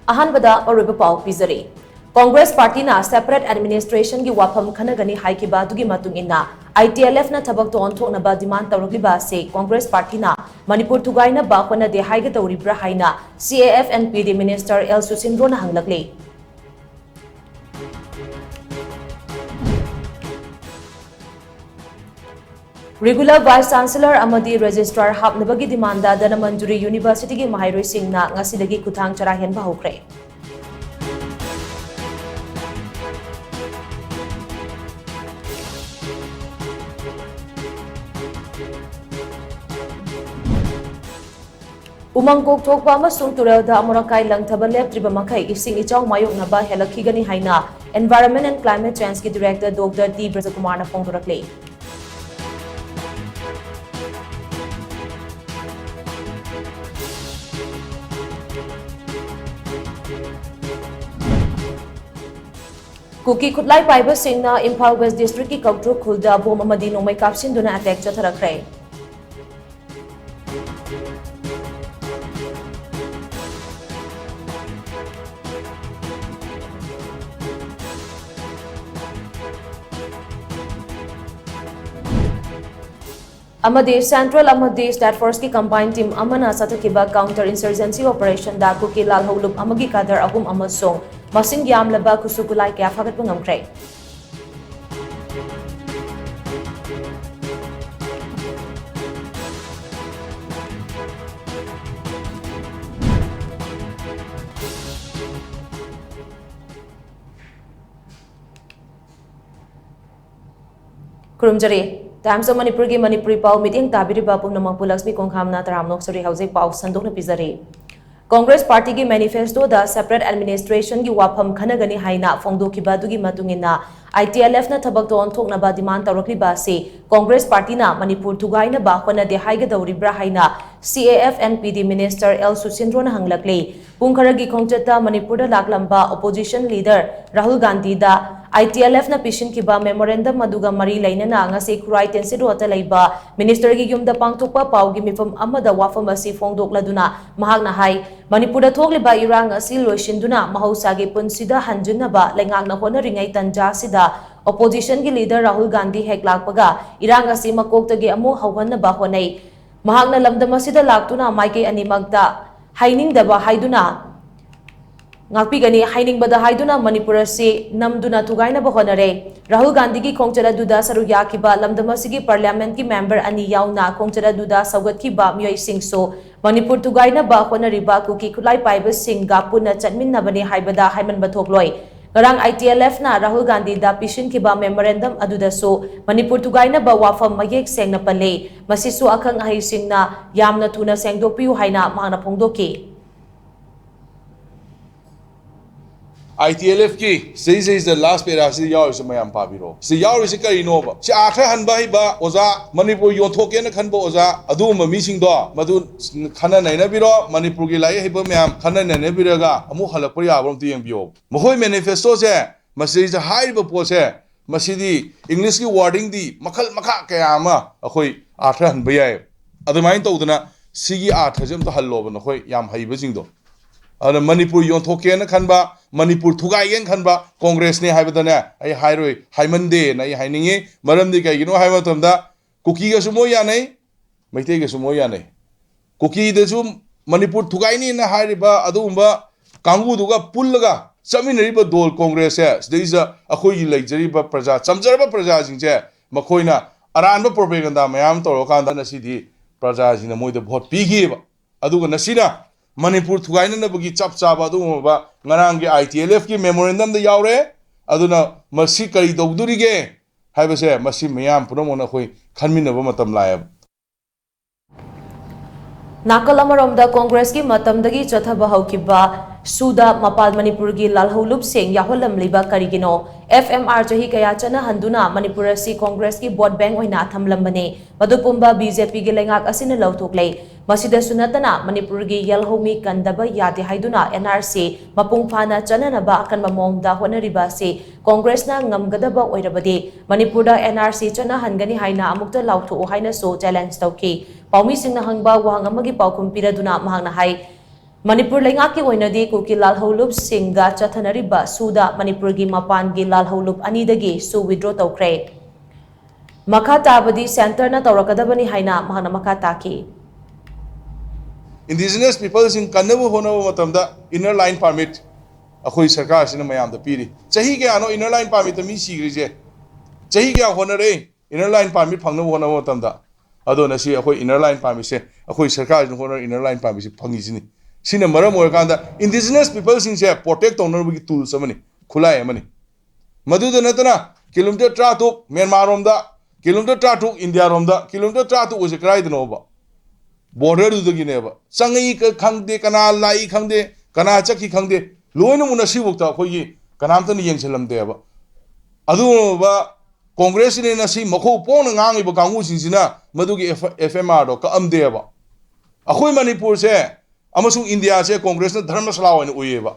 अहानबदा अरुब पाउ पिजरी Congress party ना separate administration की वाफम खनगनी हाइकिबा दुगी मतुंग इन्ना ITLF ना थबक तो ओंथोकनबा डिमांड तौरक्लिबा से कांग्रेस पार्टी ना मणिपुर थुगाइना बाखना दे हाइगे तौरिब्रा हाइना CAF and PD minister L Susindro ना हंगलकले रेगुलर वाइस चांसलर अमदी रजिस्ट्रार हापनबगी डिमांड धनमंजुरी यूनिवर्सिटी की महाइरोई सिंगना ngasiदगी खुथांग चरा हेनबा होख्रे उमंग कोकथोकपा अमसुंग तुरेलदा अमोरकाई लंगथबा लेप्त्रिबा मखै इसिंग इचाउ मायोकनबा हेलखिगनी हाइना एनवायरनमेंट एंड क्लाइमेट चेंज की डायरेक्टर डॉक्टर टी ब्रजकुमार ना फोंदोरकले कुकी खुदलाई पाइबा सिंगना इम्फाल वेस्ट डिस्ट्रिक्ट की कौट्रु खुलदा बोम अमदी नोंमै कापसिनदुना अटैक चथरखरे अमदी सेंट्रल अमदी स्टेट फोर्स की कंबाइंड टीम अमना सतकिबा काउंटर इंसर्जेंसी ऑपरेशन दा कुकी लाल हौलुप अमगी कादर अहुम अमसोंग मसिंग यामलबा कुसुकुलाई क्या फागत ngамख्रे खुरुमजरी टाइम्स ऑफ मणिपुर की मणिपुरी पाव मीटिंग ताबिरिबा पुनमक लक्ष्मी कोंगखामना तरामनोक्सरी हौजे पाव संदोकना पिजरी कांग्रेस पार्टी की मैनिफेस्टो दा सेपरेट एडमिनिस्ट्रेशन की वाफम खनगनी हाइना फोंदोखिबा दुगी मतुंगिना ITLF ना थबक तो ओंथोकनबा डिमांड तौरक्लिबा से कांग्रेस पार्टी ना मणिपुर थुगाइना बाखना दे हाइगदौरिब्रा हाइना CAF and PD minister L Susindro ना हंगलकले पुंखरगी खोंगचता मणिपुर लाकलंबा ओपोजिशन लीडर राहुल गांधी दा ITLF ना पिशन किबा मेमोरेंडम मदुगा मरी लैनना ngasi खुराई टेंसिडोता लैबा मिनिस्टर की युमदा पांगथोकपा पावगी मिफम अमदा वाफम असि फोंदोकलदुना महागना हाई मणिपुर थोकलिबा इरांग असि लोइसिंदुना महौसागी पुनसिदा हंजुनबा लैंगांगना होनरिङै तंजासिदा ओपोजिशन की लीडर राहुल गांधी हेक लाकपगा इरांग असि मकोक्तगी अमु हौहनबा होनै महागना लमदम असिदा लाक्तुना माइके अनिमगदा हाइनिंगदबा हाइदुना ngakpigani hainingbada haiduna manipur se namduna thugaina ba honare rahul gandhi ki khongchara duda saru yakiba lamdamasigi parliament ki member ani yauna khongchara duda saugat ki ba myoi singso manipur thugaina ba honariba ku ki khulai paiba singa puna chatminna bani haibada haiman bathokloi ngarang ITLF na rahul gandhi da pishin ki ba memorandum aduda so manipur thugaina ba wafam mayek sengna pale masisu akhang ahai singna yamna thuna sengdokpiu haina mahna phongdoki ITLF की सही the last पेरा से याव से मयाम पाबिरो से याव से कई नो बा से आखरे हनबा hi ba ओजा मणिपुर योथोके न खनबो ओजा अदु ममीसिंग दो मदु खना नैना बिरो मणिपुर की लाई हिबो मयाम खना नैना बिरगा अमु हलकपर याबम तु यंबियो मखोय मैनिफेस्टो से मसी जे हाइबो पोसे मसीदी इंग्लिश की वर्डिंग दी मखल मखा कयामा अखोय आखरे हनबा याय अदुमाइन तौदना सिगी आखजम तो हल्लोब नखोय याम हाइबो जिंगदो अरे मणिपुर योथोके न खनबा मणिपुर थुगाइगेन खनबा कांग्रेस ने हाइबदने आई हाइरोय हाइमंदे न आई हाइनिंगे मरमदि कइगिनो हाइबतमदा कुकी ग सुमो यानै मैते ग सुमो यानै कुकी दसु मणिपुर थुगाइनी न हाइरिबा अदुबा कांगुदुगा पुल्लगा चमिनरिबा दोल कांग्रेस से सदैजा अखोई लैजरिबा प्रजा चमजरबा प्रजा जिंजे मखोइना अरानबा प्रोपेगेंडा मयाम तोरकांदा नसिदि प्रजा जिना मोइद भोट पीगिबा अदुगा नसिना मणिपुर थुगाइनबगी चप चाबा अदुबा ngarang ge ITLF की मेमोरेंडम द यावरे अदुना मसी करी दौदुरिगे हाइबसे मसी मयाम पुनमोना खोइ खनमिनबा मतम लायब नाकल अमरोमदा कांग्रेस की मतमदगी चथबा हौकिबा सुदा मपाल मणिपुर की लालहौलुप सिंह याहोलमलिबा करिगिनो FMR चही कया चना हंदुना मणिपुर सी कांग्रेस की वोट बैंक ओइना थमलंबने मदुपुंबा BJP की लेंगाक असिन लौथोकले मसिदा सुनतना मणिपुर की यलहोमी कंदबा यादे हाइदुना NRC मपुंग फाना चननबा अकनबा मोंगदा होनरिबा से कांग्रेसना ngमगदबा ओइरबदे मणिपुरदा NRC चना हनगनी हाइना अमुक्ता लाउथो हाइना सो चैलेंज तौकी पाउमी सिंह हंगबा वहांग अमगी पाउखुम पिरदुना महांगना हाइ Manipur Lengaki Oinadi Kuki Lalholup Singga Chathanariba Suda Manipurgi Mapangi Lalholup Anidagi Su withdraw Tokre. Makata Badi Center na Taurakadabani Haina Mahana Makataki. Indigenous peoples in Kanabu Hono Matamda inner line permit a Hui Sarkas in Mayam the Piri. Chahiga no inner line permit the Misi Grije. Chahiga Honore inner line permit Pangno Hono Matamda. Adona see a Hui inner line permit, a Hui Sarkas in Honor inner line permit Pangizini. Sinamara Morakanda, indigenous peoples in share protect honor with tools of money, Kulai money. Madu the Natana, kilometer tratu, Myanmar Romda, kilometer tratu, India Romda, kilometer tratu was a cry the Nova. Border to the Gineva. Sangi Kangde, Kana, Lai Kangde, Kana Chaki Kangde, Luana Munashivukta, Hoyi, Kanamtan Yansalam Deva. Aduba, Congress in Nasi, Moko Pon and Angi Bakangus in Zina, Madugi FMR, or Kam Deva. Ahoy Manipur say, Amasung India say Congress na Dharmasala and Uyeva.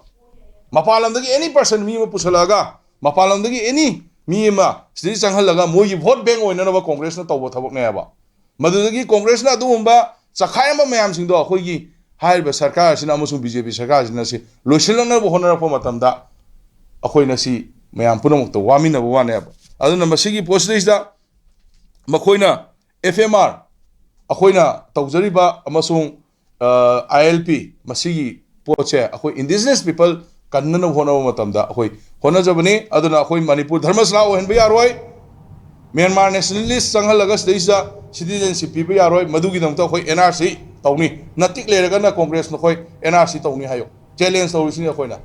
Mapalandagi any person Mima Pusalaga, Mapalandagi any Mima, Sri Sanghalaga, Moyi vote bang or another Congress na Tawatavok Neva. Madudagi Congress na Dumba. Sakayama mayam sing do akhoi hair ba sarkar sina amusung BJP sarkar sina si losilana bo honora po matamda akhoi na si mayam punamuk to wami na wane ba aduna masigi post da makhoina FMR akhoi na tawjari ba amasung ILP masigi poche akhoi indigenous people kannana honora matamda akhoi hona jabani aduna akhoi Manipur dharmasala o hen ba yaroi Myanmar nationalist sanghalaga sdeisa citizenship people yaroi madugi damta khoi NRC tawni natik leraga na Congress no khoi NRC tawni hayo challenge tawrisini khoi na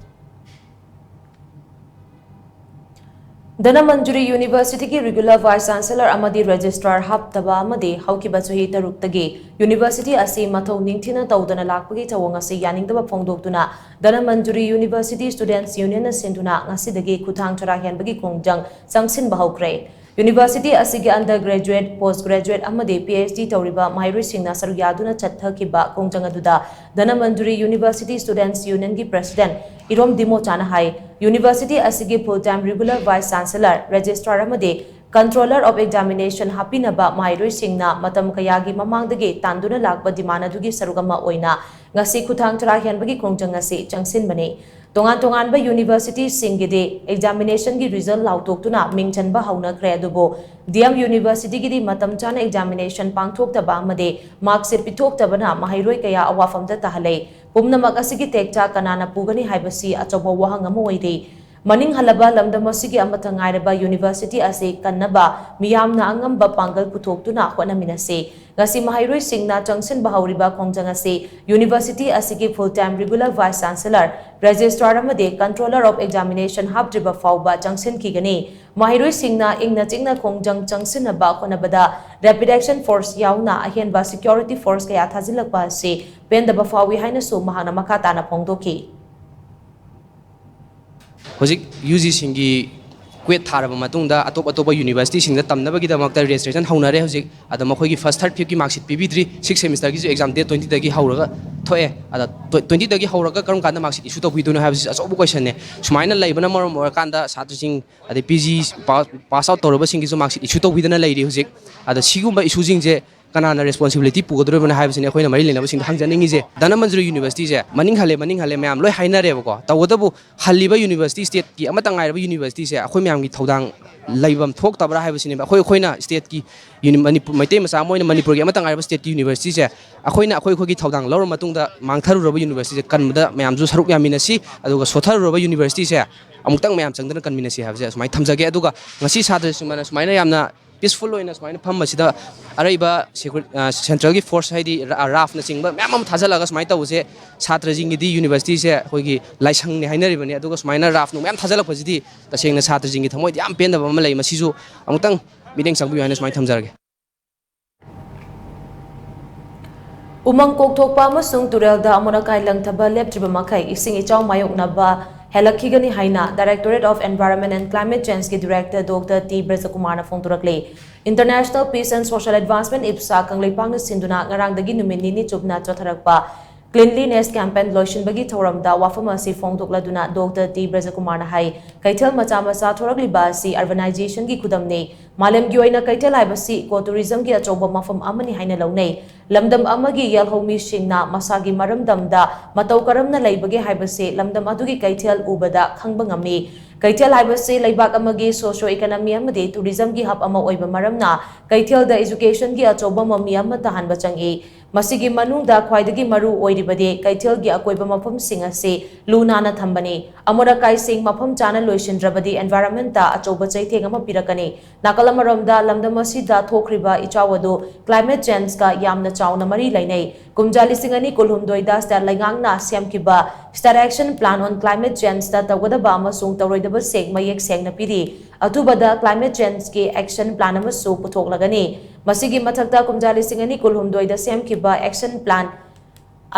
Danamanjuri University ki regular vice chancellor amadi registrar haptaba amadi haukiba chahi taruktage university asi mathau ningthina tawdana lakpagi chawang ase yaningdaba phongdoktuna Danamanjuri University Students Union na sinduna ngasidagi khuthang chara hianbagi kongjang changsin bahokre University asigi undergraduate, postgraduate amadi PhD tawriba mahirui singna saru yaduna chathakiba kongjang aduda Danamanjuri University Students Union ki president Irom Dimo Chana hai University asigi full-time regular vice chancellor registrar amadi controller of examination hapinaba mahirui singna matam kayagi mamangdagi tanduna lakba dimana dugi sarugama oina ngasi khuthang chara hianbagi kongjang ase changsin bane Tongan ba university singide examination gi result lautoktuna mingchan ba hauna kreadubo DM University gi matam chana examination pangthokta ba made marks se pithokta bana mahiroi kaya awafamda tahale pumna magasigi tekcha kanana pugani haibasi achobo wahanga moide Maning halaba lamdamasigi amatangairaba university ase kannaba miyamna angamba pangal putoktuna hwanaminase ngasi mahiroi singna changsin bahauriba kongjang ase university asigi full-time regular vice chancellor registrar amade controller of examination habdriba fauba changsin kigani mahiroi singna ingna chingna kongjang changsin ba khonabada rapid action force yauna ahenba security force kaya thazilakpa ase pendaba fawi haina so mahana makata na phongdoki Hojik UG singi kwet tharaba matungda atop university singda tamnabagi damakta registration haunare hojik adama khoi gi first third fifth ki marks sheet pb3 6th semester gi exam date 20 dagi hauraga thoe ada 20 dagi hauraga karam kanda marks sheet issue to biduna habsi asobu question ne sumaina laibana mor kanda satru sing ade pg pass out toraba singi jo marks sheet issue to bidana lairi hojik ada sigumba issue jing je kanana responsibility pugodrobana habsine khoina mari lena sing hangjaningi je Danamanjuri University je maning hale mayam loi hainare bako tawdabu haliba university state ki amata ngairaba university se akhoi mayam gi thodang laibam thok tabra habsine akhoi khoina state ki Manipur maitei masa moina Manipur gi amata ngairaba state university se akhoina akhoi gi thodang lor matungda mangtharu roba university je kanmada mayam ju saruk yaminasi aduga sotharu roba university se amutang mayam changdana kanminasi habse sumai thamjage aduga ngasi sadre sumana sumaina yamna peaceful oina sumaina pham masida araiba central gi force haidi raf na singba mamam thajalaga sumai tawse chhatra jingi di university se hoigi laisang ne hainari bani aduga sumaina raf nu mam thajalak phajidi tasengna chhatra jingi thamoi yam penda ba malai masiju amutang mideng sangbu yana sumai thamjarage Umang kokthokpa amasung turelda amona kailang thaba leptriba makai ising ichaw mayoknaba Helakigani Haina, Directorate of Environment and Climate Change ki Director Dr. T. Brajakumar na Fongturakle. International Peace and Social Advancement IPSA Kanglipang na Sinduna ngarang dagi numini ni chupna chotharakpa Cleanliness campaign loishinbagi thoramda wafam asi phongdokladuna Dr. T Brajakumar na hai kaithal macha macha thoragliba asi urbanization gi khudamne malem gi oina kaithal haibasi ecotourism gi achoba mafam amani haina launai lamdam amagi yalhomi singna masagi maramdamda matau karamna leibage haibase lamdam adugi kaithal ubada khangba ngami Kaithal haibase laibak amagi socio economy amade tourism gi hub ama oiba maramna kaithal da education gi achoba mami ama tahanba changi masigi manungda khwaidagi maru oiribade kaithal gi akoiba mafam sing ase lunana thambani amora kai sing mafam chana loishindrabadi environment ta achoba chaitheng ama pirakani nakalamaramda lamdamasi da thokriba ichawado climate change ka yamna chawna mari lainai kumjali singani kulhumdoi da star laingangna siamkiba star action plan on climate change ta tawada ba amasung tawroidaba sek mayek sengna piri atubada climate change ki action plan amasu puthoklagani masigi mathakta kumjali singani kulhumdoi da siamkiba action plan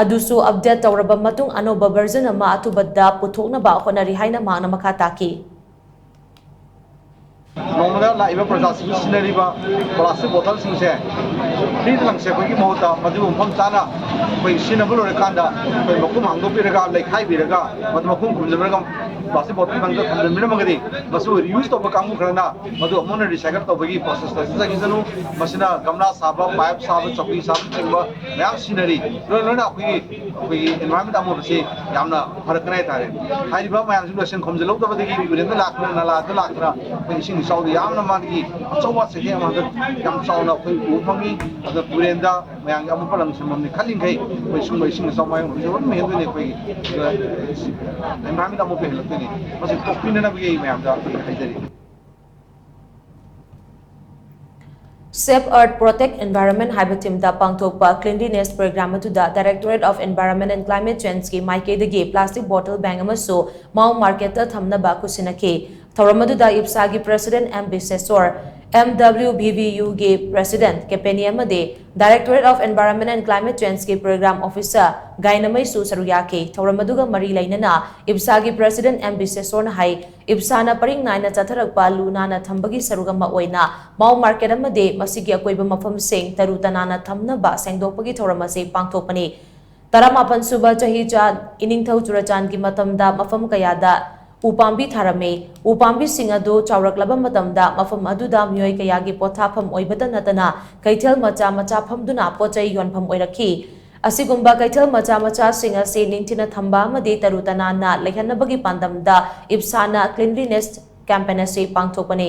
adusu update tawraba matung anoba version ama atubada puthokna ba honari haina mangna makha taki normal live प्रजासिंग सिनरीबा plastic बोतल सिंसे freeze लंगसे कोई मोहता मधु मफम चाना कोई सिनबल रखांदा कोई मकुम हांगदो पिरगा लेखाई बिरगा मधु Makum कुमजबरगा plastic बोतल बंद थंदमिर मगदी मसु यूज तो कामु खरना मधु अमोन रिसाइकल तो बगी प्रोसेस तक जनु मसिना गमला साबा पाइप साबा चौकी साबा चिंबा मैम सिनरी लोना कोई एनवायरनमेंट अमो से यामना फरक नहीं थारे हाइबा मैम सिलेक्शन खमजलो तो बदगी बिरेंद लाखना नाला तो लाखना कोई सिंग साउदी यामना मादगी अचौबा से अमद याम साउना कोई उफंगी अगर पुरेंदा मैम अमो पलम सममनि खलिंगै कोई सुंबै सिंग साउमाय जोन मेहदने कोई एनवायरनमेंट अमो पेहलते ने मसे टॉपिना बगी मैम दा हाइदरी Save Earth Protect Environment Haibatim da Pangthokpa Cleanliness Program atuda Directorate of Environment and Climate Change ki maikaidagi plastic bottle bang amasu Mau Market ta thamnaba kusinaki Thoramadu IPSA President M. Bisesor MWBVU ge President Kepeni amade Directorate of Environment and Climate Change ki Program Officer Gainamai Su Saruyaki Thoramaduga Mari Lainana IPSA President M. Bisesor na hai IPSA na paring naina chatharakpa lunana thambagi sarugama oina Mau Market amade masigi akoiba mafam sing tarutanana thamnaba sengdokpagi thoramase pangthokpani Taramapan suba chahi cha iningthau churachan ki matamda mafam kayada Upambi tharame upambi singado chawraklaba matamda mafam aduda myoi kayagi pothapham oibata natana kaithal macha macha phamduna pochai yonpham oirakhi asigumba kaithal macha macha singa se ningthina thamba amade tarutana na lehanabagi pandamda IPSAna cleanliness campaign ase pangthokpani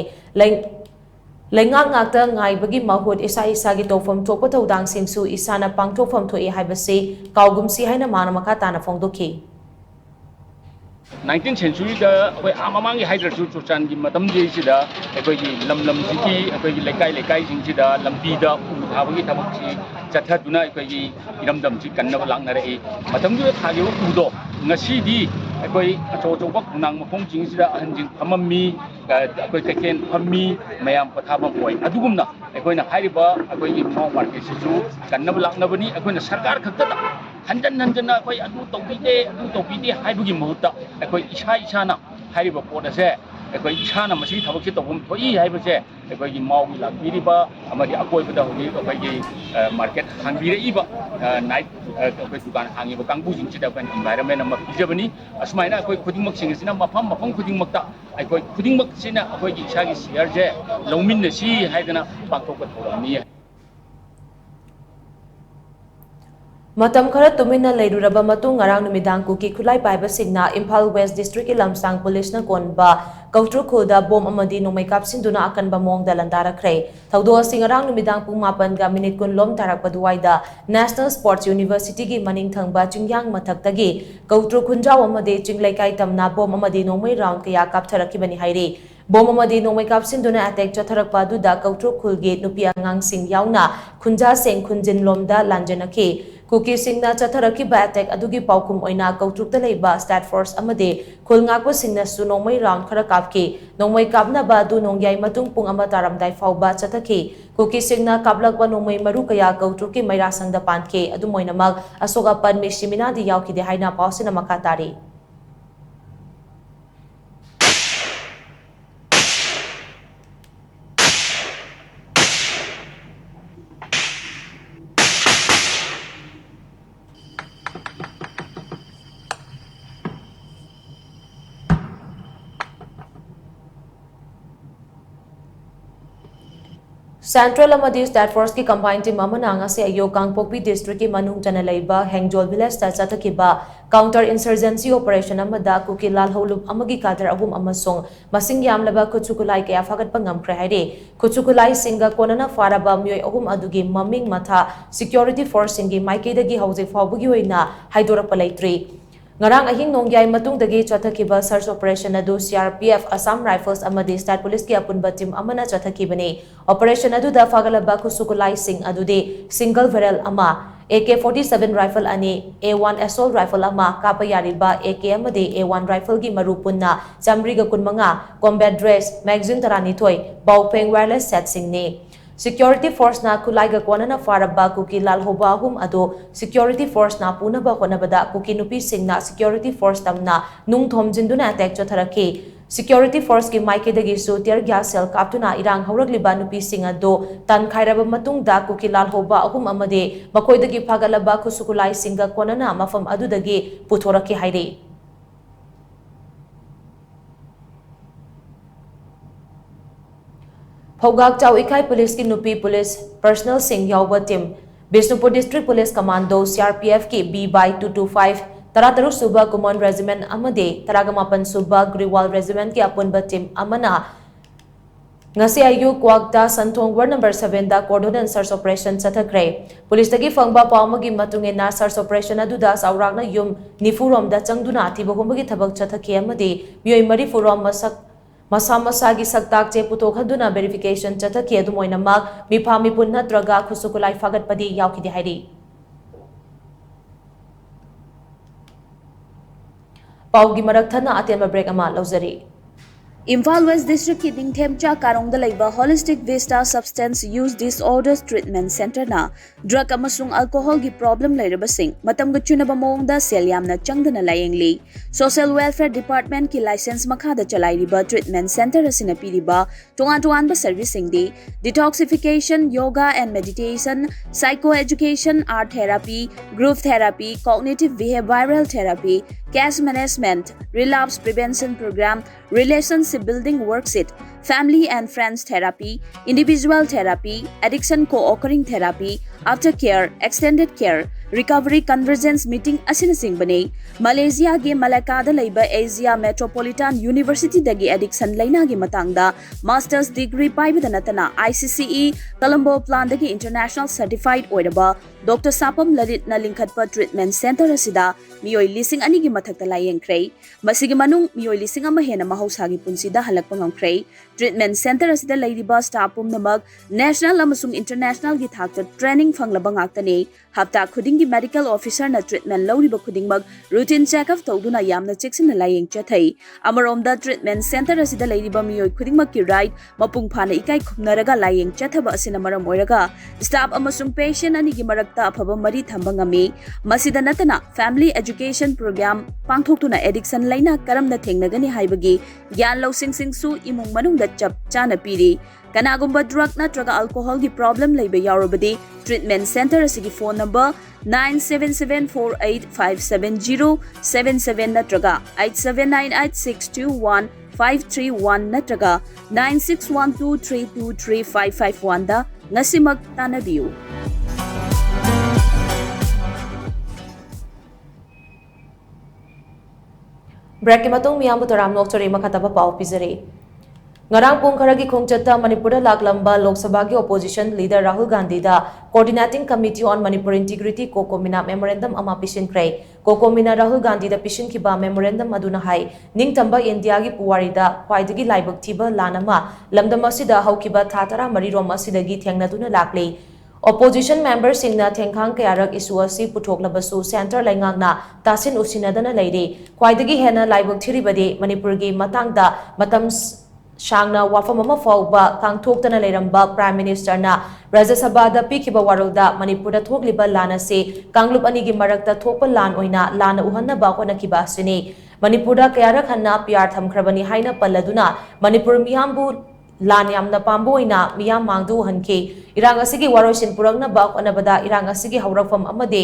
Lengang ngakta ngaibagi mahut isa gi tofam thokpa thodang singsu isana pangthokfam thoi haibase kaugumsi haina mana makha tana phongdokhi 19th century da akoi amamangi hydro chuchan gi matam ji sida akoi gi lam ji akoi gi lekai jing sida lampi da u thabagi thabak chi chatha duna akoi gi iramdam chi kanna langna re matam ju thagi u do ngasi di akoi acho bak nang mapong jing sida anjing phamami akoi keken phammi mayam pathabam oi adugumna akoi na hairiba akoi gi mau market su kanna langna bani akoi na sarkar khakta hanjan akoi adu topide haibugi mahutta akoi isa na hairiba pot ase akoi isana masi thabak se tobum thoi haibase akoi gi mau gi lakbiriba amadi akoi bada hogi akoi gi market hangbire iba night akoi dukan hangiba kangbu jing chida kan environment ama pijabani asmaina akoi khudingmak sing sina mafam khudingmak ta akoi khudingmak sina akoi gi isa gi share je longmin na si haidana pangthok ka thoramni Matam khara tumina leiruraba matung ngarang numidang ku ki khulai paiba singna Imphal West District Lamsang Police na konba Kautru khoda bom amadi nomai kapsin duna akan ba mong dalandara khrei thaudo singarang numidang pung mapan ga minute kun lom tarak paduwaida National Sports University gi maning thangba chingyang mathak tagi Kautru khunjaw amade chinglai kai tamna bom amadi nomai round kaya kaptharaki bani hairi Bom amadi nomai kapsin duna attack chatharakpa duda Kautru khulge nupi angang sing yauna khunja seng khunjin lomda lanjanaki Kuki singna chatharaki ba attack adugi paukum oina Kautrukta leiba stat force amade khulngakpo singna su nomai round khara kapki nomai kapna ba du nongyai matung pung ama taramdai fauba chathaki Kuki singna kaplakpa nomai maru kaya Kautruki maira sangda panke adu moinamak asoga pan mishimina di yauki de haina pausina makatari Central amadi State Force ki combined team amana ngasi ayo Kangpokpi district ki manung chana leiba Hengjol village ta chathakiba counter insurgency operation amada kukilal holup amagi kadar ahum amasong masing yamlaba kuchukulai kaya fagat pangamkre haide kuchukulai singa konana faraba myoi ahum adugi maming matha security force singi maikidagi hauze fawbugi oina haidorapa leitri Ngarang ahing nongyay matungdagi chathakiba search operation adu CRPF Assam Rifles amadi State Police ki apunba team amana chathakibani operation adu da fagalaba kusukulai sing adude single barrel ama AK-47 rifle ani A1 assault rifle ama kapayariba AK amadi A1 rifle gi marupunna chamriga kunmanga combat dress magazine tarani thoi baupeng wireless set singni Security force na kulaiga kwanana faraba kuki lal hobahum ado security force na puna ba konabada kuki nupi singna security force tamna nung thomjinduna attack chotharaki security force ki maike dagi su tear gas cell kaptuna irang hawragliba nupi singa do tan khairaba matung da kuki lal hoba ahum amade makoi dagi phagalaba kusukulai singa kwanana mafam adu dagi puthoraki haire Phogak Chau Ikai Police ki nupi police personal sing yawba team Bisnupur District Police Commando CRPF ki B/225 Tarataru Suba Command Regiment amade Taragamapan Suba Griwal Regiment ki apunba team amana ngasi ayu kwagta Santong Ward number 7 da coordinate search operation chathakre police tagi fangba pawmagi matunge na search operation aduda sauragna yum nifurom da changduna thibahumagi thabak chathaki amade myoi mari furom Masa gi saktak che putok haduna verification chathaki adu moinamak mipa mipun natraga khusukulai fagat padi yaukidi hairi Paugi marak thana atenma break ama lauzari Imphal West District ki Ningthemcha Karongda laiba Holistic Vista Substance Use Disorders Treatment Center na drug amasung alcohol gi problem lairabasing matam gachunaba mawngda sel yamna changdana layengli Social Welfare Department ki license makhada chalairiba treatment center asina piriba tongan ba servicing di detoxification, yoga and meditation, psychoeducation, art therapy, group therapy, cognitive behavioral therapy, cash management, relapse prevention program, relationship building worksheet, family and friends therapy, individual therapy, addiction co-occurring therapy, aftercare, extended care, recovery convergence meeting asina singbane Malaysia ge Malacca da laiba Asia Metropolitan University dagi addiction laina ge matangda master's degree paibada natana ICCE Colombo plan dagi international certified oiraba Dr. Sapam Lalit na lingkhatpa treatment center asida miyoi lising ani gi mathakta layengkrei masigi manung miyoi lising ama hena mahausa gi punsida halakpa ngamkrei treatment center asida lairiba staff pumnamag national amasung international gi thakta training fanglaba ngaktani hapta khuding gi medical officer na treatment lawriba khudingmag routine check-up tawduna yamna checksina layeng chathai amaromda treatment center asida lairiba miyoi khudingmak ki right mapung phana ikai khumnaraga layeng chathaba asina maram oiraga staff amasung patient ani gi marakta afaba mari thamba ngami masida natana family education program pangthoktuna addiction laina karamna thengnagani haibagi gyan losing singsu imung manungda chap chana piri kanagumba drug natraga alcohol gi problem leiba yarobadi treatment center asigi phone number 9774857077 natraga 8798621531 natraga 9612323551 da ngasimag tanabiu Break ki matong miyang butaram nokchori makataba pau pizari Ngarang pung kharagi khongchatta Manipur laklamba Lok Sabha ki opposition leader Rahul Gandhi da coordinating committee on Manipur integrity kokomina memorandum ama pishin krai kokomina Rahul Gandhi da pishin ki ba memorandum aduna hai ningtamba India gi puwari da khwaidagi laibak thiba lanama lamdam asida haukiba thatara marirom asidagi thengnaduna lakle Opposition members singna thengkhang kayarak issue asi puthoklabasu center laingangna tasin usinadana leire khwaidagi hena laibak thiribade Manipur gi matangda matam Shangna wafamama fauba kangthoktana leiramba Prime Minister na Rajya Sabha da pikiba warolda Manipur da thokliba lana se kanglup ani gi marakta thokpa lan oina lana uhanna ba khona kiba sine Manipur da kayara khanna PR thamkhrabani haina palladuna Manipur miyambu lan yamna pambo oina miyam mangdu hanke irang asigi warosin purakna ba khona bada irang asigi hawrafam amade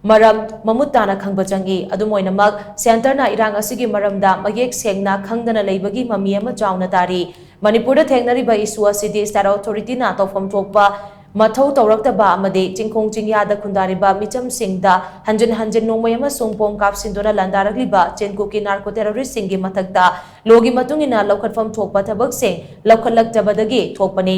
Maram mamutana khangba changi adumoinamak center na irang asigi maramda mayek sengna khangdana leibagi mami ama jauna tari Manipur thengna isu asidi state authority na tofam thokpa mathau tawraktaba amade chingkhong chingyada khundariba micham singda hanjin nongmay amasung pongkap sindona landaragliba chenkuki narco terrorist singi mathakta logi matungina lokhatfam thokpa thabak sing lokhatlaktabadagi thokpani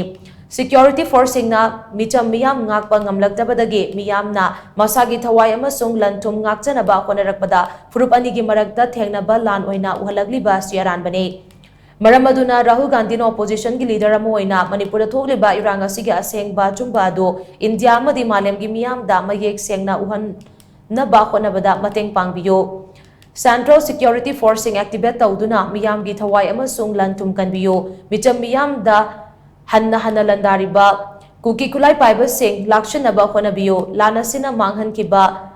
Security force na micham miyam ngakpa ngamlaktabadagi miyamna masagi thawai amasung lantum ngakchanaba khonarakpada furup anigi marakta thengnaba lan oina uhalagliba siaran bane Maramaduna Rahul Gandhi no opposition ki leader amoina Manipur thokliba iranga sigi asengba chumba do India madi malem gi miyam da mayek sengna uhan na ba khona bada mateng pangbiyo Central Security Forcing activate tawduna miyam gi thawai amasung lantum kanbiyo micham miyam da hanna landariba kuki kulai paiba sing lakshanaba khona biyo lanasina manghan kiba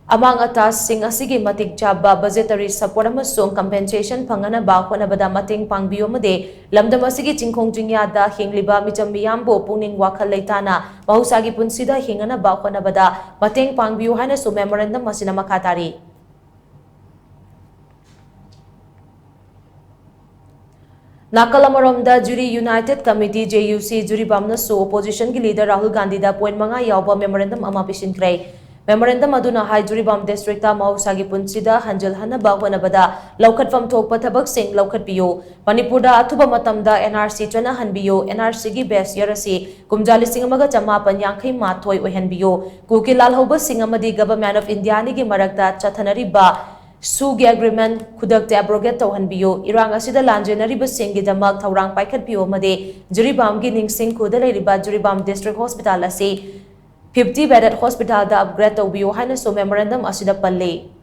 Among atas sing asigi matik jaba budgetary support amasung compensation phangana ba khona bada mating pangbiyo made lamdam asigi chingkhong jingya da hingliba micham miyambo puning wakhal leitana mahusagi punsida hingana ba khona bada mating pangbiyo haina su memorandum masina makhatari Nakalamaromda Jury United Committee JUC Jury Bamna su opposition ki leader Rahul Gandhi da point manga yawba memorandum ama pishinkrai Memorandum aduna Hai Juribam District ta mahusagi punsida hanjal hanaba honabada laukhatfam thokpa thabak sing laukhat piyo Manipur da athuba matamda NRC chana hanbiyo NRC gi best year asi kumjali singamaga chamapan yankhai mathoi ohenbiyo kukilal hoba singamadi government of India ni gi marakta chathanari ba Sugi agreement kudak abrogate tawhanbiyo irang asida lanjenari ba singi damak thawrang paikhat piyo made Juribam gi ningsing khuda leiriba Juribam District Hospital asi 50 bedded hospital da upgrade tawbiyo haina so memorandum asida palle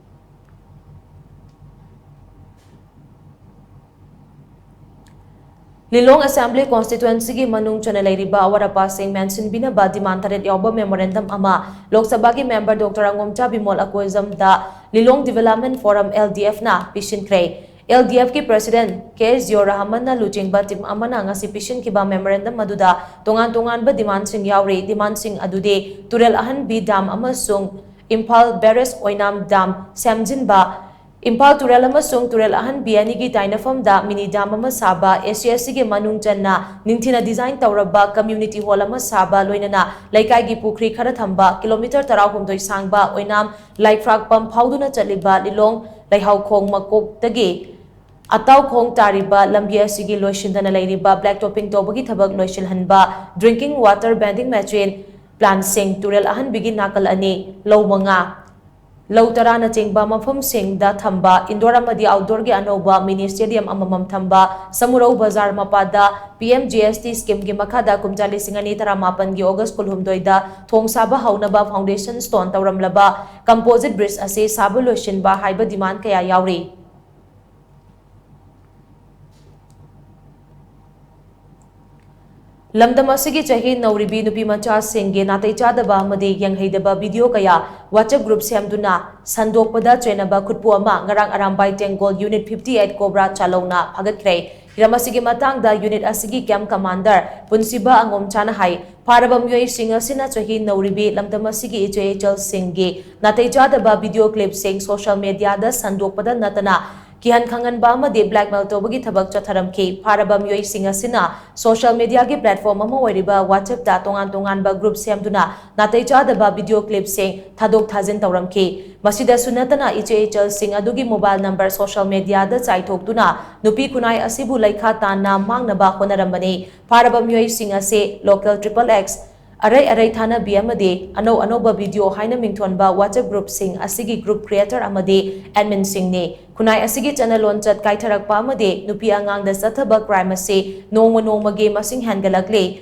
Lilong Assembly constituency gi manung chana leiriba awarapa sing mention bina ba demand taret yawba memorandum ama Lok Sabha gi member Dr. Angomcha Bimol Akoizam da Lilong Development Forum LDF na pishin kray LDF ki President K. Ziaur Rahman na lujingba tim amana ngasi pishin ki ba memorandum maduda tongan ba demand sing yauri demand sing adude Turel Ahan B Dam amasung Impal Beres Oinam Dam Samjin ba Impal Turel amasung Turel Ahan B ani gi tainafam da mini dam ama saba SCSC gi manung channa ningthina design tawraba community hall ama saba loinana laikai gi pukri khara thamba kilometer 16 sangba Oinam Laikfrak pam phauduna chaliba Lilong Laihau khong makok tagi Ataw khong tariba lambi asigi loishindana leiriba black topping tobagi thabak loishil hanba drinking water vending machine plant sing Turel Ahan bigi nakal ani low manga low tarana chingba mafam sing da thamba indoor amadi outdoor gi anoba mini stadium amamam thamba samurau bazar mapada PMGST scheme gi makhada kumjali singani taramapan gi August kulhumdoi da thong saba haunaba foundation stone tawramlaba composite bridge ase sabu loishinba haiba demand kaya yauri Lamdam asigi chahi nauribi nupi macha singge natai chadaba amade yanghaidaba video kaya WhatsApp group semduna sandokpada chenaba khutpu ama ngarang arambai tengol unit 58 cobra chalona phagatkrai Ramasigi matangda unit asigi camp commander punsiba angom chana hai parabam yoi singa sina chahi nauribi lamdam asigi HL singge natai chadaba video clip sing social media da sandokpada natana Kihan Khangan Bama de blackmail tobagi thabak chatharam ki parabam yoi singa sina social media gi platform ama oiriba WhatsApp da tongan ba group semduna natai chada ba video clip sing thadok thajin tawram ki masida sunatana HL sing adugi mobile number social media da chaithok tuna nupi kunai asibu laikha tanna mangna ba khonarambani parabam yoi singa se local XXX Arai thana BMade ano video haina mingthonba WhatsApp group sing asigi group creator amade admin sing ne kunai asigi channel lonchat kaitharakpa amade nupi angang da sathaba crime ase nongma ge masing hangalakle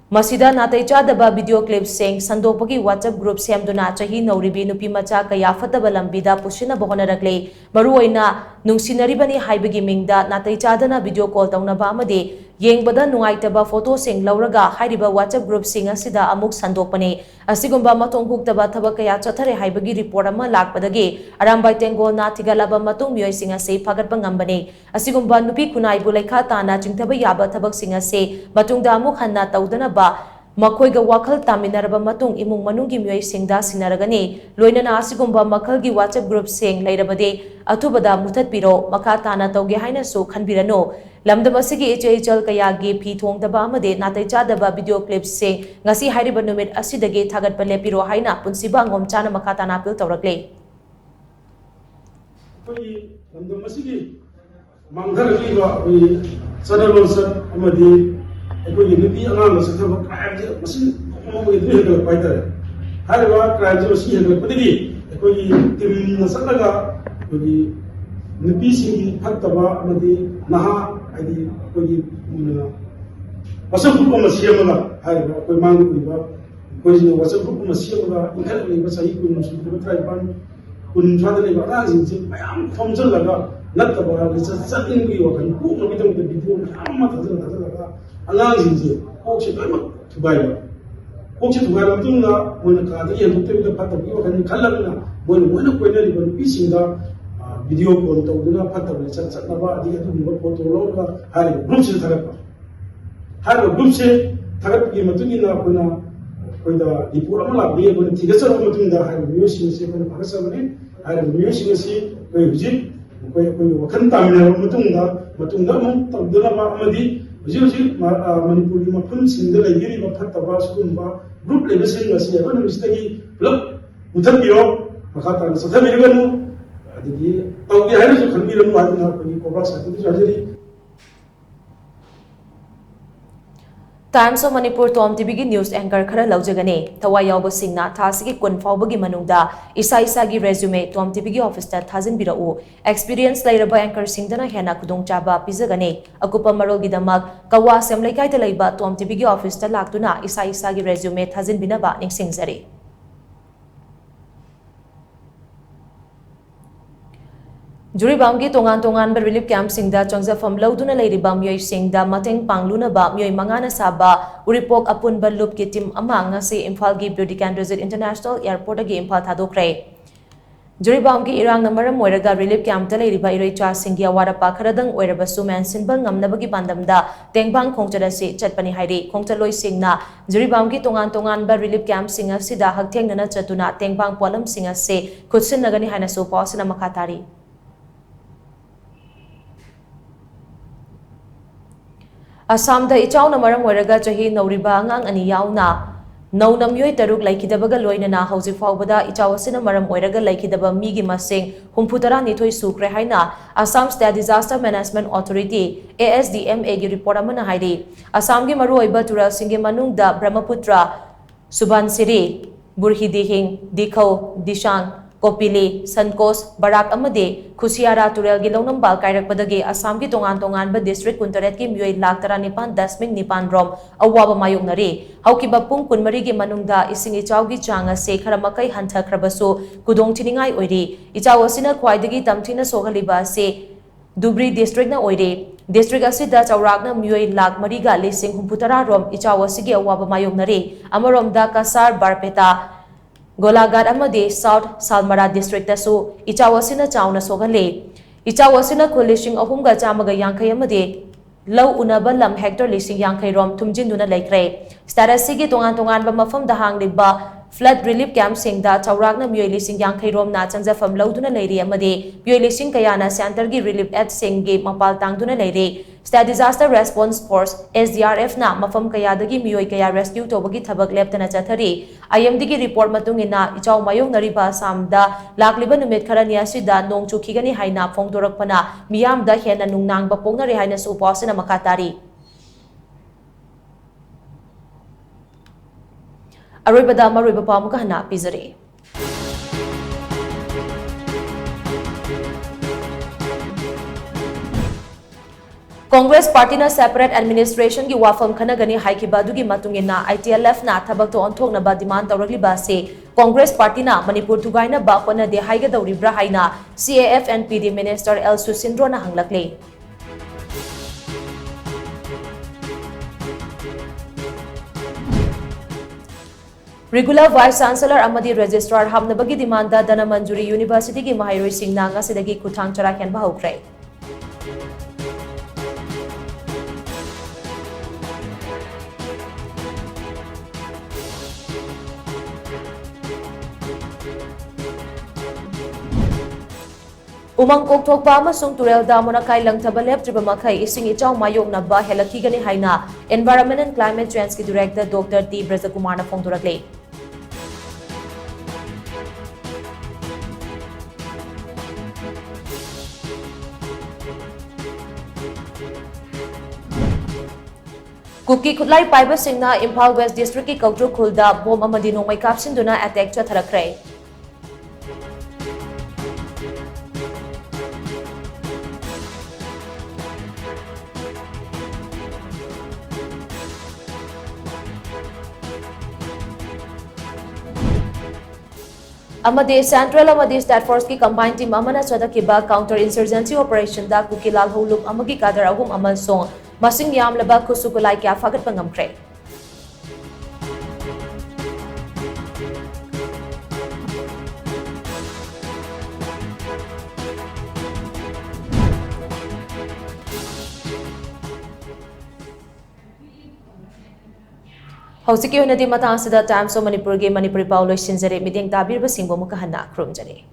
masida natai chadaba video clip sing sandopagi WhatsApp group semduna chahi nauribi nupi macha kaya fataba lambida pushina bohonarakle maruoina nungsinaribani haibagi mingda natai chadana video call taunaba amade yengbada nungaitaba photo sing lauraga hairiba WhatsApp group sing asida amuk sandopane asigumba matong huktaba thabak kaya chathare haibagi report ama lakpadagi arambai tengo na thigalaba matung myoi sing ase phagatpa ngambane asigumba nupi kunai bu lekha tana chingthaba yaba thabak sing ase matungda amuk hanna taudana ba ꯃꯈꯣꯏꯒ ꯋꯥꯈꯜ ꯇꯥꯃꯤꯟꯅꯔꯕ ꯃꯇꯨꯡ ꯏꯃꯨꯡ ꯃꯅꯨꯡꯒꯤ ꯃꯤꯑꯣꯏꯁꯤꯡꯗ ꯁꯤꯟꯅꯔꯒꯅꯤ ꯂꯣꯏꯅꯅ ꯑꯁꯤꯒꯨꯝꯕ ꯃꯈꯜꯒꯤ WhatsApp ꯒ꯭ꯔꯨꯞꯁꯤꯡ ꯂꯩꯔꯕꯗꯤ ꯑꯊꯨꯕꯗ ꯃꯨꯊꯠꯄꯤꯔꯣ ꯃꯈꯥ ꯇꯥꯅ ꯇꯧꯒꯦ ꯍꯥꯏꯅꯁꯨ ꯈꯟꯕꯤꯔꯅꯨ ꯂꯝꯗꯝ ꯑꯁꯤꯒꯤ ꯏꯆꯦ-ꯏꯆꯜ ꯀꯌꯥꯒꯤ ꯐꯤ ꯊꯣꯡꯗꯕ ꯑꯃꯗꯤ ꯅꯥꯇꯩ ꯆꯥꯗꯕ ꯚꯤꯗꯤꯑꯣ ꯀ꯭ꯂꯤꯞꯁꯤꯡ ꯉꯁꯤ ꯍꯥꯏꯔꯤꯕ ꯅꯨꯃꯤꯠ ꯑꯁꯤꯗꯒꯤ ꯊꯥꯒꯠꯄ ꯂꯦꯞꯄꯤꯔꯣ ꯍꯥꯏꯅ ꯄꯨꯟꯁꯤꯕ ꯑꯉꯣꯝ ꯆꯥꯅ ꯃꯈꯥ ꯇꯥꯅ ꯑꯄꯤꯜ ꯇꯧꯔꯛꯂꯤ ꯑꯩꯈꯣꯏꯒꯤ ꯂꯝꯗꯝ ꯑꯁꯤꯒꯤ ꯃꯥꯡꯊꯔꯛꯂꯤꯕ ꯑꯩꯈꯣꯏꯒꯤ ꯆꯠꯅꯂꯣꯟꯆꯠ ꯑꯃꯗꯤ ꯑꯩꯈꯣꯏꯒꯤ ꯅꯨꯄꯤ ꯑꯉꯥꯡꯗ ꯆꯠꯊꯕ ꯀ꯭ꯔꯥꯏꯝꯁꯦ ꯃꯁꯤꯡ ꯅꯣꯡꯃꯒꯤ ꯑꯗꯨꯝ ꯍꯦꯟꯒꯠꯂꯛꯄ ꯍꯥꯏꯇꯥꯔꯦ ꯍꯥꯏꯔꯤꯕ ꯀ꯭ꯔꯥꯏꯝꯁꯦ ꯃꯁꯤꯡ ꯍꯦꯟꯒꯠꯂꯛꯄꯗꯒꯤ ꯑꯩꯈꯣꯏꯒꯤ ꯇꯤꯝꯅ ꯆꯠꯂꯒ ꯑꯩꯈꯣꯏꯒꯤ ꯅꯨꯄꯤꯁꯤꯡꯒꯤ ꯐꯠꯇꯕ ꯑꯃꯗꯤ ꯅꯍꯥ ꯍꯥꯏꯗꯤ ꯑꯩꯈꯣꯏꯒꯤ WhatsApp ꯒ꯭ꯔꯨꯞ ꯑꯃ ꯁꯦꯝꯃꯒ ꯍꯥꯏꯔꯤꯕ ꯑꯩꯈꯣꯏ ꯃꯥꯡꯗ ꯑꯩꯈꯣꯏꯁꯤꯅ WhatsApp ꯒ꯭ꯔꯨꯞ ꯑꯃ ꯁꯦꯝꯃꯒ ꯏꯟꯈꯠꯂꯛꯂꯤꯕ ꯆꯍꯤ 20 ꯁꯨꯔꯕ 19 ꯀꯨꯟꯊ꯭ꯔꯥꯗ ꯂꯩꯕ ꯑꯉꯥꯡꯁꯤꯡꯁꯦ ꯃꯌꯥꯝ ꯈꯣꯝꯖꯤꯜꯂꯒ ꯅꯠꯇꯕ ꯆꯠꯅꯤꯡꯕꯒꯤ ꯋꯥꯈꯜ ꯄꯣꯛꯅꯕꯒꯤꯗꯃꯛꯇ ꯚꯤꯗꯤꯑꯣ ꯃꯌꯥꯝ ꯑꯃ ꯊꯥꯖꯤꯜꯂꯒ ꯑꯉꯥꯡꯁꯤꯡꯁꯦ ꯀꯣꯛꯁꯦ ꯂꯣꯏꯅꯃꯛ ꯊꯨꯒꯥꯏꯕ ꯀꯣꯛꯁꯦ ꯊꯨꯒꯥꯏꯔꯕ ꯃꯇꯨꯡꯗ ꯃꯣꯏꯅ ꯀꯥꯗꯒꯤ ꯍꯦꯟꯗꯣꯛꯇꯕꯤꯗ ꯐꯠꯇꯕꯒꯤ ꯋꯥꯈꯜ ꯈꯜꯂꯕꯅꯤꯅ ꯃꯣꯏꯅ ꯀꯣꯏꯅꯔꯤꯕ ꯅꯨꯄꯤꯁꯤꯡꯗ ꯚꯤꯗꯤꯑꯣ ꯀꯣꯜ ꯇꯧꯗꯨꯅ ꯐꯠꯇꯕ ꯂꯤꯆꯠ ꯆꯠꯅꯕ ꯑꯗꯒꯤ ꯑꯗꯨꯒꯨꯝꯕ ꯐꯣꯇꯣ ꯂꯧꯔꯒ ꯍꯥꯏꯔꯤꯕ ꯒ꯭ꯔꯨꯞꯁꯤꯗ ꯊꯥꯒꯠꯄ ꯍꯥꯏꯔꯤꯕ ꯒ꯭ꯔꯨꯞꯁꯦ ꯊꯥꯒꯠꯄꯒꯤ ꯃꯇꯨꯡ ꯏꯟꯅ ꯑꯩꯈꯣꯏꯗ ꯔꯤꯄꯣꯔꯠ ꯑꯃ ꯂꯥꯛꯄꯤ ꯑꯩꯈꯣꯏꯅ ꯊꯤꯒꯠꯆꯔꯕ ꯃꯇꯨꯡꯗ ꯍꯥꯏꯔꯤꯕ ꯃꯤꯑꯣꯏꯁꯤꯡ ꯑꯁꯤ ꯑꯩꯈꯣꯏꯅ ꯐꯒꯠꯆꯕꯅꯤ ꯍꯥꯏꯔꯤꯕ ꯃꯤꯑꯣꯏꯁꯤꯡ ꯑꯁꯤ ꯑꯩꯈꯣꯏ ꯍꯧꯖꯤꯛ ꯑꯩꯈꯣꯏꯒꯤ ꯋꯥꯈꯜ ꯇꯥꯃꯤꯟꯅꯔꯕ ꯃꯇꯨꯡꯗ ꯑꯃꯨꯛ ꯇꯧꯗꯅꯕ ꯑꯃꯗꯤ ꯍꯧꯖꯤꯛ ꯃꯅꯤꯄꯨꯔꯒꯤ ꯃꯐꯝꯁꯤꯡꯗ ꯂꯩꯕꯤꯔꯤꯕ ꯐꯠꯇꯕ ꯁꯤꯒꯨꯝꯕ ꯒ꯭ꯔꯨꯞ ꯂꯩꯕꯁꯤꯡ ꯑꯁꯤ ꯑꯩꯈꯣꯏ ꯅꯨꯃꯤꯠꯁꯤꯗꯒꯤ ꯄꯨꯂꯞ ꯃꯨꯊꯠꯄꯤꯔꯣ ꯃꯈꯥ ꯇꯥꯅ ꯆꯠꯊꯕꯤꯔꯒꯅꯨ ꯑꯗꯒꯤ ꯇꯧꯒꯦ ꯍꯥꯏꯅꯁꯨ ꯈꯟꯕꯤꯔꯅꯨ ꯍꯥꯏꯗꯨꯅ ꯑꯩꯈꯣꯏꯒꯤ ꯀꯣꯕ꯭ꯔꯥ ꯁꯥꯏꯠꯇꯒꯤ ꯍꯥꯏꯖꯔꯤ Times of Manipur TOMTV की न्यूज एंकर खरा लौजगने थवाई यावबसिंगना थासिगी कुन फावबगी मनुंगदा इसा-इसागी रेज्यूमे TOMTV की ऑफिसता थाजिन बिरउ एक्सपीरियंस लैरबा एंकर सिंगदना हेना खुदोंग चाबा पिजगने अकुपा मरोगिदमक कवा सेमलेकाइदा लैबा TOMTV की ऑफिसता लाक्तुना इसा-इसागी रेज्यूमे थाजिन बिनबा निंगसिंगजरी जुरीबाम की तोंगान रिलीफ कैंप सिंगदा चंगजाफम लौदुना लैरिबा मियोय सिंगदा मतंग पांगलुनबा मियोय मंगाना साबा उरिपोक अपुनबा लूप की टीम अमा ngasi इम्फाल की ब्यूटी कैंड्रेजिट इंटरनेशनल एयरपोर्ट की इम्फाल थादोखरे जुरीबाम की इरांग नंबरम ओइरगा रिलीफ कैंप लैरिबा इरैचा सिंगी अवारपा खरदंग ओइरबसु मेंसिनबा ngamnabagi pandamda tengbang khongcharasi chatpani hairi khongchaloi singna Jiribam की तोंगान बा रिलीफ कैंप सिंग असिदा हक्थेंगना चतुना tengbang पोलम सिंग असे खुदसिनगनी हाइनासु पावसिना मखातारी असम इचाउना मरम ओइरगा चही नौरिबा अंगांग अनि याउना नौना मियोय तरुक लैखिदबगा लोइनना हौजिक फावबदा इचावसिना मरम ओइरगा लैखिदबा मीगी मसिंग 62 सुख्रे हाइना Assam state disaster management authority ASDMA की रिपोर्ट अमना हाइरी असम की मरु ओइबा तुरल सिंगे मनुंगदा ब्रह्मपुत्र सुबानसिरी बुरहिदिहिंग दिखौ दिशांग कोपिली सनकोस बराक अमदे खुसियारा तुरेल की लौनम्बाल कायरकपदगी असम की तोंगान डिस्ट्रिक्ट कुंतरेट की मियोय 19.9 रोम अवाब मायोगनरी हौकिबा पुंग कुनमरी की मनुंगदा इसिंग इचाव की चांग असे खरमकई हंथखरबसु कुदोंग थिनिंगाई ओइरी इचाव असिना ख्वाइदगी तमथिना सोहलिबा असे दुब्री डिस्ट्रिक्ट ना ओइरी डिस्ट्रिक्ट असिदा चौराकना मियोय 1,63,000 रोम इचाव असिगी अवाब मायोगनरी अमरोमदा कसार बारपेटा गोलाघाट अमदे साउथ सालमरा डिस्ट्रिक्ट तसु इचावसिना चाउना सोगले इचावसिना खुलिशिंग अहुमगा चामगा यांखै अमदे लौ उनबा लम हेक्टर लिसिंग यांखै रोम थुमजिनुना लैख्रे स्टेटससिगी तोंगान मफम दा हांगलिबा फ्लड रिलीफ कैंप सिंगदा चौराकना मियोय लिसिंग यांखै रोम ना चंगजाफम लौदुना लैरी अमदे मियोय लिसिंग कयाना सेंटर की रिलीफ एड सिंगगे मपाल तांगदुना लैरी state disaster response force SDRF ना मफम कयादगी मियोय कया रेस्क्यू तोबगी थबक लेप्तना चथरी IMD की रिपोर्ट मतुंगिना इचाव मायोंगनरिबा सामदा लाक्लिबा नुमित खरनि असिदा नोंग चुखिगनी हाइना फोंदोरकपना मियामदा हेना नुंगनांगबा पोंगनरि हाइना सुपासिना मखातारी अरोइबदा मरोइबा पामुका हना पिजरे कांग्रेस पार्टी ना सेपरेट एडमिनिस्ट्रेशन की वाफम खनगनी हाइकिबादुगी मतुंगिना ITLF ना थबक तो ऑनथोंगनबा डिमांड तौरकलिबा से कांग्रेस पार्टी ना मणिपुर थुगाइना बापना दे हाइगदौरिब्रा हाइना CAF and PD minister L Susindro ना हंगलकले रेगुलर वाइस चांसलर अमदी रजिस्ट्रार हामनबगी डिमांड दना मंजूरी यूनिवर्सिटी की महाइरोई सिंगना ngasiदगी खुथांग चरा हेनबा हौख्रे Umang kokthokpa amasung turelda monakai langthaba leptriba makai ising ichaw mayoknaba helakigani haina Environment and Climate Change ki Director Dr. T. Brajakumar na phongdoraklei. Kuki Kutlai Paiba Singna Imphal West District ki Kautru Khulda bom amadi nongmai kapsinduna attack chatharakre. Amadi Central Amadi State Force ki combined team amana chadakiba counter insurgency operation da Kukilal Hulup amagi kadar ahum amalsong masing yamlaba kusukulai kya fagat pangamkre. Hausi ki hunadi matang sida Times of Manipur ge Manipuri Pau loisinjare mideng tabir ba singbo muka hanna krumjare.